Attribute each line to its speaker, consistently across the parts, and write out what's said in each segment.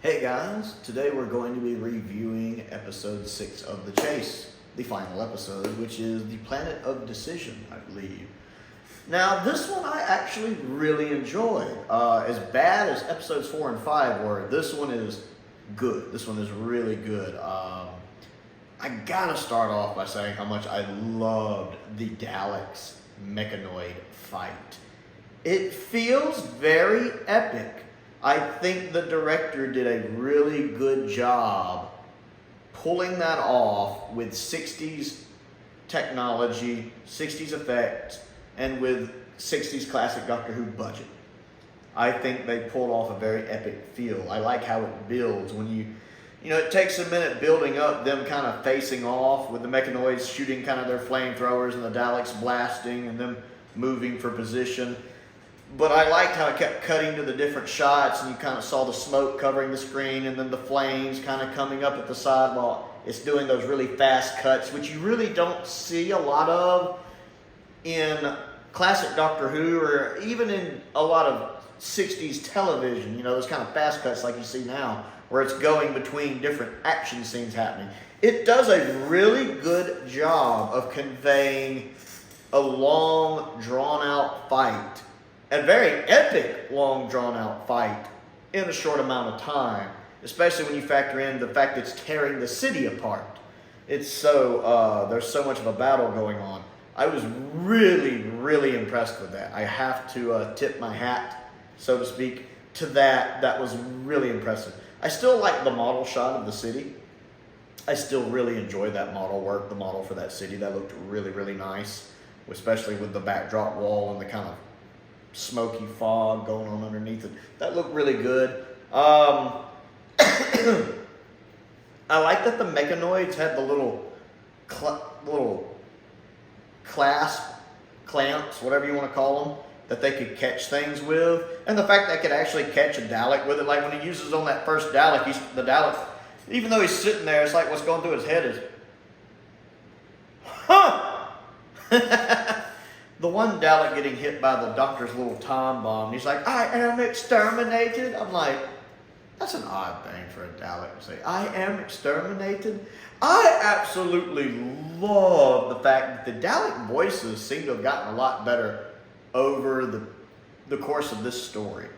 Speaker 1: Hey guys, today we're going to be reviewing episode 6 of The Chase, the final episode, which is the Planet of Decision, I believe. Now, this one I actually really enjoyed. As bad as episodes 4 and 5 were, this one is good. This one is really good. I gotta start off by saying how much I loved the Daleks mechanoid fight. It feels very epic. I think the director did a really good job pulling that off with 60s technology, 60s effects, and with 60s classic Doctor Who budget. I think they pulled off a very epic feel. I like how it builds when it takes a minute building up them kind of facing off with the mechanoids shooting kind of their flamethrowers and the Daleks blasting and them moving for position. But I liked how it kept cutting to the different shots and you kind of saw the smoke covering the screen and then the flames kind of coming up at the side while it's doing those really fast cuts, which you really don't see a lot of in classic Doctor Who or even in a lot of 60s television, those kind of fast cuts like you see now where it's going between different action scenes happening. It does a really good job of conveying a long, drawn-out fight. A very epic, long, drawn-out fight in a short amount of time, especially when you factor in the fact that it's tearing the city apart. It's so, there's so much of a battle going on. I was really, really impressed with that. I have to tip my hat, so to speak, to that. That was really impressive. I still like the model shot of the city. I still really enjoyed that model work, the model for that city. That looked really, really nice, especially with the backdrop wall and the kind of smoky fog going on underneath it. That looked really good. I like that the mechanoids had the little clamps, whatever you want to call them, that they could catch things with. And the fact that they could actually catch a Dalek with it, like when he uses on that first Dalek, the Dalek, even though he's sitting there, it's like what's going through his head is, huh! The one Dalek getting hit by the Doctor's little time bomb, he's like, I am exterminated. I'm like, that's an odd thing for a Dalek to say. I am exterminated. I absolutely love the fact that the Dalek voices seem to have gotten a lot better over the course of this story.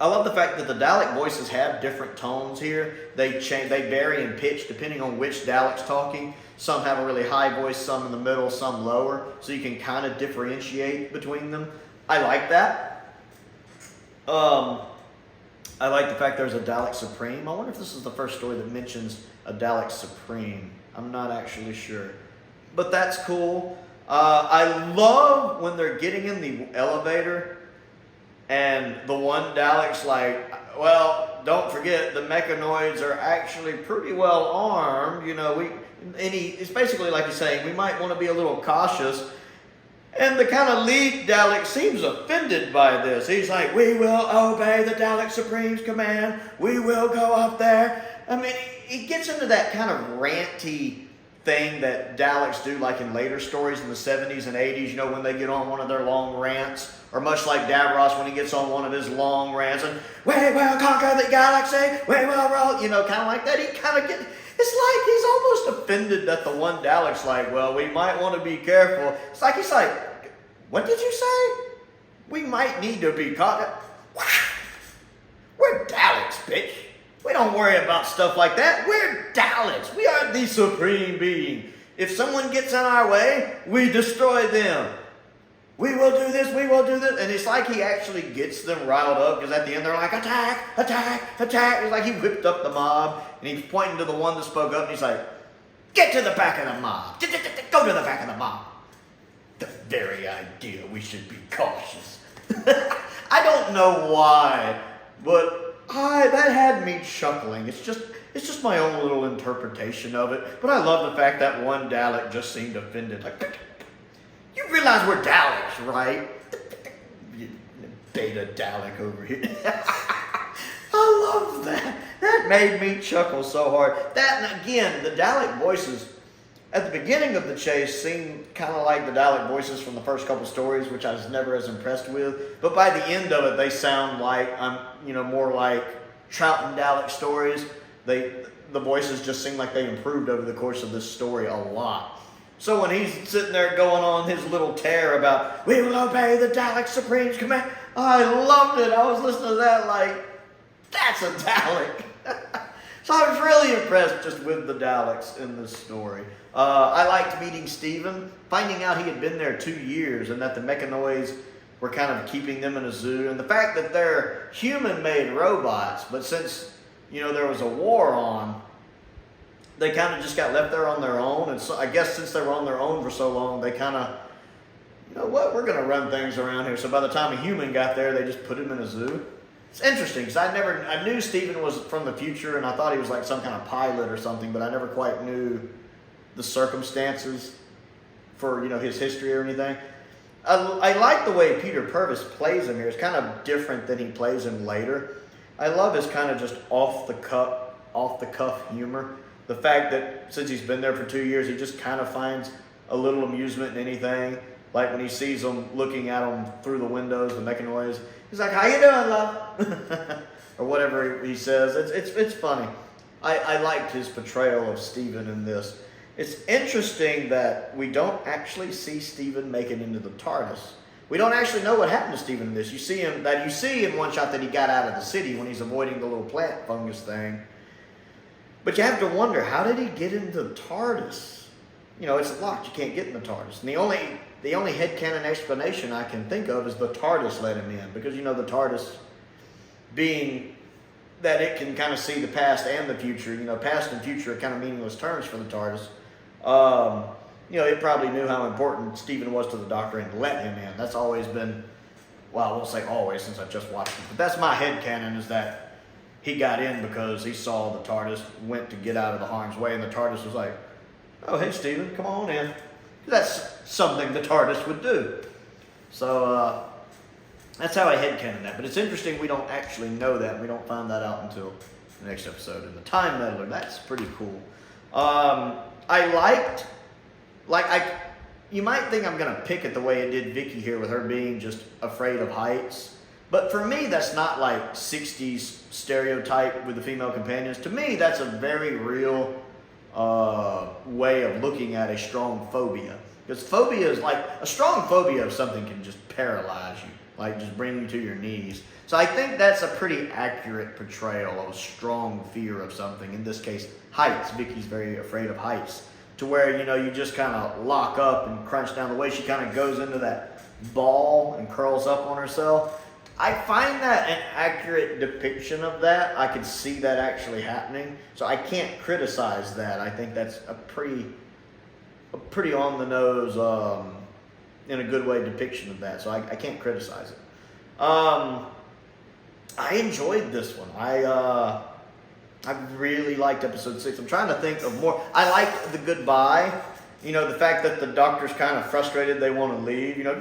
Speaker 1: I love the fact that the Dalek voices have different tones here. They vary in pitch depending on which Dalek's talking. Some have a really high voice, some in the middle, some lower, so you can kind of differentiate between them. I like that. I like the fact there's a Dalek Supreme. I wonder if this is the first story that mentions a Dalek Supreme. I'm not actually sure. But that's cool. I love when they're getting in the elevator and the one Dalek's like, well, don't forget the mechanoids are actually pretty well armed. It's basically like he's saying, we might want to be a little cautious. And the kind of lead Dalek seems offended by this. He's like, we will obey the Dalek Supreme's command. We will go up there. I mean, he gets into that kind of ranty thing that Daleks do like in later stories in the 70s and 80s, when they get on one of their long rants. Or much like Davros when he gets on one of his long rants and, we will conquer the galaxy, we will roll, kind of like that. He kind of it's like he's almost offended that the one Dalek's like, well, we might want to be careful. It's like he's like, what did you say? We might need to be caught. We're Daleks, bitch. We don't worry about stuff like that. We're Daleks. We are the supreme being. If someone gets in our way, we destroy them. We will do this, we will do this. And it's like he actually gets them riled up because at the end they're like, attack, attack, attack. It's like he whipped up the mob and he's pointing to the one that spoke up and he's like, get to the back of the mob. Go to the back of the mob. The very idea we should be cautious. I don't know why, but that had me chuckling. It's just my own little interpretation of it. But I love the fact that one Dalek just seemed offended. Like, you realize we're Daleks, right? Beta Dalek over here. I love that. That made me chuckle so hard. That, and again, the Dalek voices at the beginning of the chase seemed kind of like the Dalek voices from the first couple stories, which I was never as impressed with. But by the end of it, they sound like more like Trout and Dalek stories, the voices just seem like they improved over the course of this story a lot. So when he's sitting there going on his little tear about, we will obey the Dalek Supreme's command, I loved it. I was listening to that like, that's a Dalek. So I was really impressed just with the Daleks in this story. I liked meeting Steven, finding out he had been there 2 years and that the mechanoids were kind of keeping them in a zoo. And the fact that they're human-made robots, but since, there was a war on, they kind of just got left there on their own. And so I guess since they were on their own for so long, they kind of, we're going to run things around here. So by the time a human got there, they just put him in a zoo. It's interesting because I knew Steven was from the future and I thought he was like some kind of pilot or something, but I never quite knew the circumstances for, his history or anything. I like the way Peter Purvis plays him here. It's kind of different than he plays him later. I love his kind of just off the cuff humor. The fact that since he's been there for 2 years, he just kind of finds a little amusement in anything. Like when he sees them looking at him through the windows, the mechanoids, he's like, "How you doing, love?" Or whatever he says. It's funny. I liked his portrayal of Steven in this. It's interesting that we don't actually see Steven make it into the TARDIS. We don't actually know what happened to Steven in this. You see in one shot that he got out of the city when he's avoiding the little plant fungus thing. But you have to wonder, how did he get into the TARDIS? It's locked. You can't get in the TARDIS. And the only headcanon explanation I can think of is the TARDIS let him in. Because, the TARDIS being that it can kind of see the past and the future. Past and future are kind of meaningless terms for the TARDIS. It probably knew how important Steven was to the Doctor and let him in. That's always been, well, I won't say always since I've just watched it. But that's my headcanon, is that he got in because he saw the TARDIS went to get out of the harm's way. And the TARDIS was like, "Oh, hey, Steven, come on in." That's something the TARDIS would do. So that's how I headcanon that. But it's interesting we don't actually know that. We don't find that out until the next episode. And the Time Meddler, that's pretty cool. You might think I'm going to pick it the way it did Vicky here with her being just afraid of heights. But for me, that's not like 60s stereotype with the female companions. To me, that's a very real way of looking at a strong phobia. Because phobia is like, a strong phobia of something can just paralyze you, like just bring you to your knees. So I think that's a pretty accurate portrayal of a strong fear of something. In this case, heights. Vicky's very afraid of heights. To where, you just kind of lock up and crunch down. The way she kind of goes into that ball and curls up on herself. I find that an accurate depiction of that. I could see that actually happening. So I can't criticize that. I think that's a pretty on the nose, in a good way, depiction of that. So I can't criticize it. I enjoyed this one. I really liked episode 6. I'm trying to think of more. I liked the goodbye. The fact that the Doctor's kind of frustrated, they want to leave. No.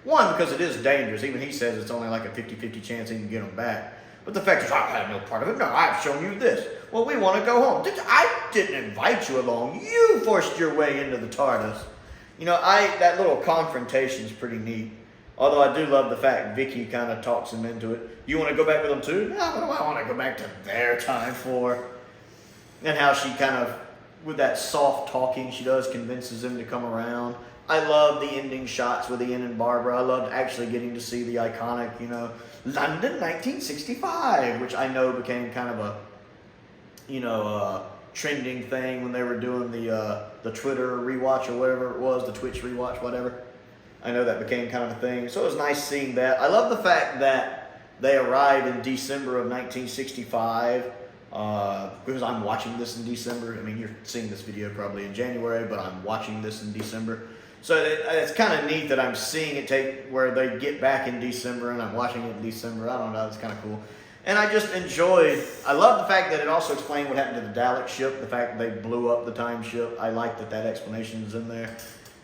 Speaker 1: One, because it is dangerous. Even he says it's only like a 50-50 chance he can get them back. But the fact is, I have no part of it. No, I've shown you this. Well, we want to go home. I didn't invite you along. You forced your way into the TARDIS. That little confrontation is pretty neat. Although I do love the fact Vicky kind of talks him into it. You want to go back with them too? No, what do I want to go back to their time for? And how she kind of, with that soft talking she does, convinces him to come around. I love the ending shots with Ian and Barbara. I loved actually getting to see the iconic, London 1965, which I know became kind of a, trending thing when they were doing the Twitter rewatch or whatever it was, the Twitch rewatch, whatever. I know that became kind of a thing. So it was nice seeing that. I love the fact that they arrived in December of 1965. Because I'm watching this in December. I mean, you're seeing this video probably in January, but I'm watching this in December. So it's kind of neat that I'm seeing it take where they get back in December and I'm watching it in December. I don't know, it's kind of cool. And I just I love the fact that it also explained what happened to the Dalek ship, the fact that they blew up the time ship. I like that explanation is in there.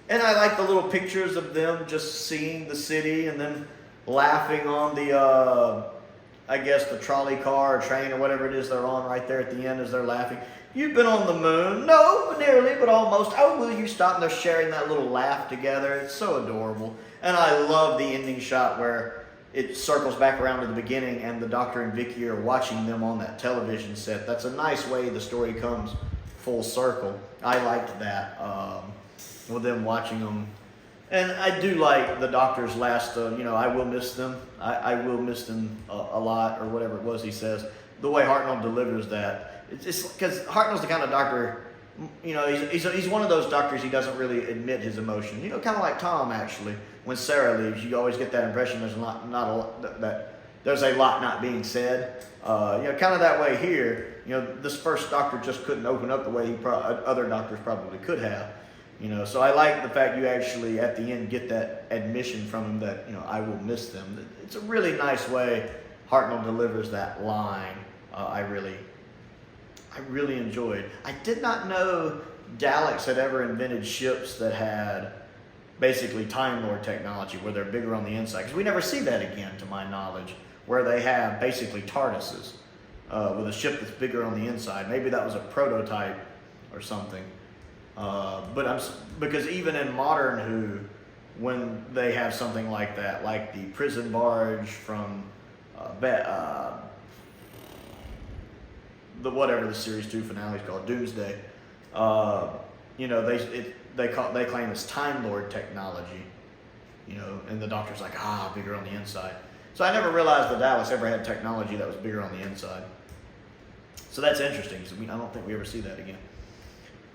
Speaker 1: And I like the little pictures of them just seeing the city and then laughing on the, I guess the trolley car or train or whatever it is they're on right there at the end as they're laughing. You've been on the moon. No, nearly, but almost. Oh, will you stop? And they're sharing that little laugh together. It's so adorable. And I love the ending shot where it circles back around to the beginning, and the Doctor and Vicky are watching them on that television set. That's a nice way the story comes full circle. I liked that, with them watching them. And I do like the Doctor's last, I will miss them. I will miss them a lot, or whatever it was he says. The way Hartnell delivers that. It's because Hartnell's the kind of Doctor, he's one of those doctors, he doesn't really admit his emotion. Kind of like Tom, actually. When Sarah leaves, you always get that impression there's there's a lot not being said. Kind of that way here. This first Doctor just couldn't open up the way other doctors probably could have. So I like the fact you actually at the end get that admission from him that I will miss them. It's a really nice way Hartnell delivers that line. I really enjoyed. I did not know Daleks had ever invented ships that had basically Time Lord technology, where they're bigger on the inside. Because we never see that again, to my knowledge, where they have basically TARDISes with a ship that's bigger on the inside. Maybe that was a prototype or something. Because even in modern Who, when they have something like that, like the prison barge from whatever the series 2 finale is called, Doomsday, they claim it's Time Lord technology, and the Doctor's like, bigger on the inside. So I never realized the Daleks ever had technology that was bigger on the inside. So that's interesting. So I don't think we ever see that again.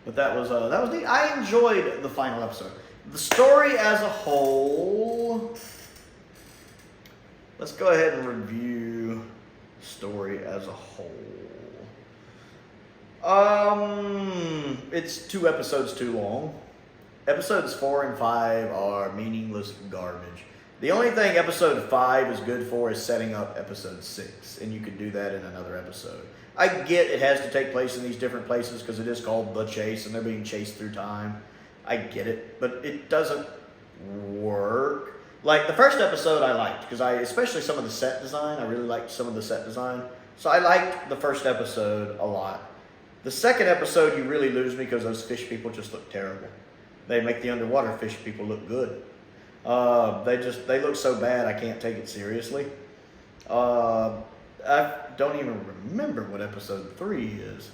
Speaker 1: But that was neat. I enjoyed the final episode. The story as a whole. Let's go ahead and review the story as a whole. It's 2 episodes too long. Episodes 4 and 5 are meaningless garbage. The only thing episode 5 is good for is setting up episode 6, and you could do that in another episode. I get it has to take place in these different places because it is called The Chase, and they're being chased through time. I get it, but it doesn't work. Like, the first episode I liked, because especially some of the set design, I really liked some of the set design. So I liked the first episode a lot. The second episode, you really lose me because those fish people just look terrible. They make the underwater fish people look good. They look so bad I can't take it seriously. I don't even remember what episode 3 is.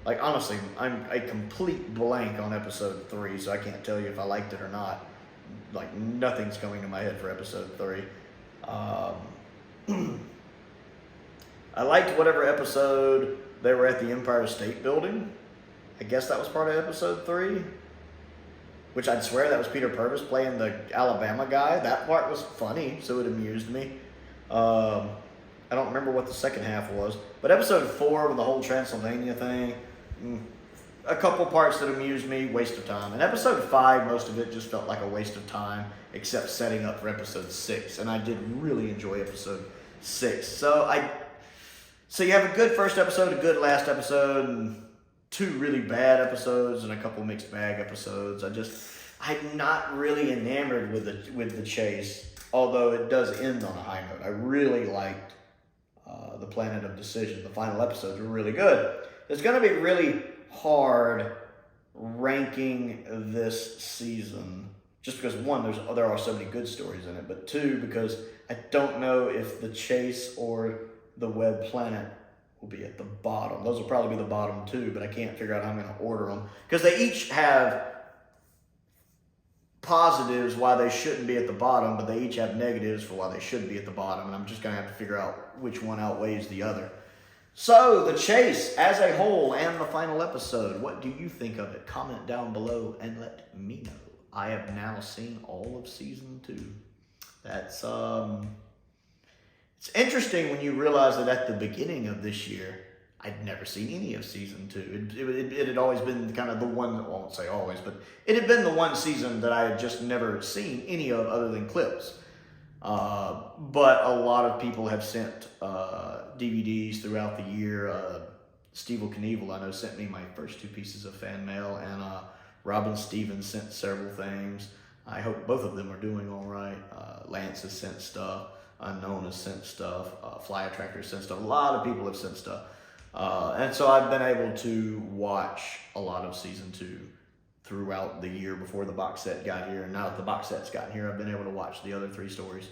Speaker 1: Like, honestly, I'm a complete blank on episode 3, so I can't tell you if I liked it or not. Like, nothing's coming to my head for episode 3. I liked whatever episode they were at the Empire State Building. I guess that was part of episode 3. Which I'd swear that was Peter Purvis playing the Alabama guy. That part was funny, so it amused me. I don't remember what the second half was. But episode 4 with the whole Transylvania thing, a couple parts that amused me, waste of time. And episode 5, most of it just felt like a waste of time, except setting up for episode 6. And I did really enjoy episode 6. So you have a good first episode, a good last episode, and 2 really bad episodes, and a couple mixed bag episodes. I'm not really enamored with the chase, although it does end on a high note. I really liked the Planet of Decision. The final episodes were really good. It's going to be really hard ranking this season, just because 1, there are so many good stories in it, but 2, because I don't know if the chase or the Web Planet will be at the bottom. Those will probably be the bottom 2, but I can't figure out how I'm going to order them, because they each have positives why they shouldn't be at the bottom, but they each have negatives for why they should be at the bottom, and I'm just going to have to figure out which one outweighs the other. So, The Chase as a whole and the final episode, what do you think of it? Comment down below and let me know. I have now seen all of season 2. That's it's interesting when you realize that at the beginning of this year, I'd never seen any of season 2. It had always been kind of the one, well, I won't say always, but it had been the one season that I had just never seen any of other than clips. But a lot of people have sent DVDs throughout the year. Steve Knievel, I know, sent me my first 2 pieces of fan mail, and Robin Stevens sent several things. I hope both of them are doing all right. Lance has sent stuff. Unknown has sent stuff. Fly Attractor has sent stuff. A lot of people have sent stuff. And so I've been able to watch a lot of season 2 throughout the year before the box set got here. And now that the box set's gotten here, I've been able to watch the other 3 stories.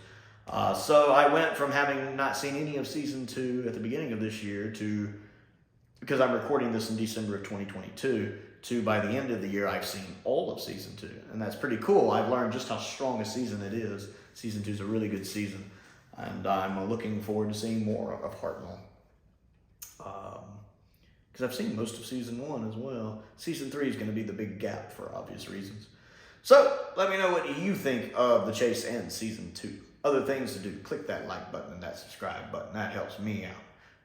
Speaker 1: So I went from having not seen any of season 2 at the beginning of this year to, because I'm recording this in December of 2022, to by the end of the year I've seen all of season 2. And that's pretty cool. I've learned just how strong a season it is. Season 2 is a really good season. And I'm looking forward to seeing more of Hartnell. Because I've seen most of season 1 as well. Season 3 is going to be the big gap for obvious reasons. So let me know what you think of The Chase and season 2. Other things to do, click that like button and that subscribe button. That helps me out.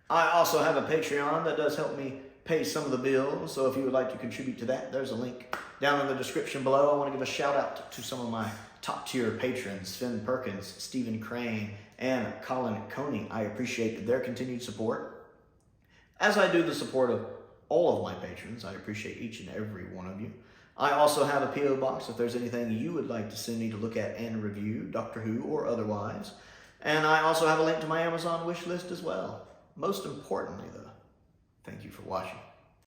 Speaker 1: I also have a Patreon that does help me pay some of the bills. So if you would like to contribute to that, there's a link down in the description below. I want to give a shout out to some of my top tier patrons, Finn Perkins, Stephen Crane, and Colin Coney. I appreciate their continued support. As I do the support of all of my patrons, I appreciate each and every one of you. I also have a P.O. box if there's anything you would like to send me to look at and review, Doctor Who or otherwise. And I also have a link to my Amazon wish list as well. Most importantly, though, thank you for watching.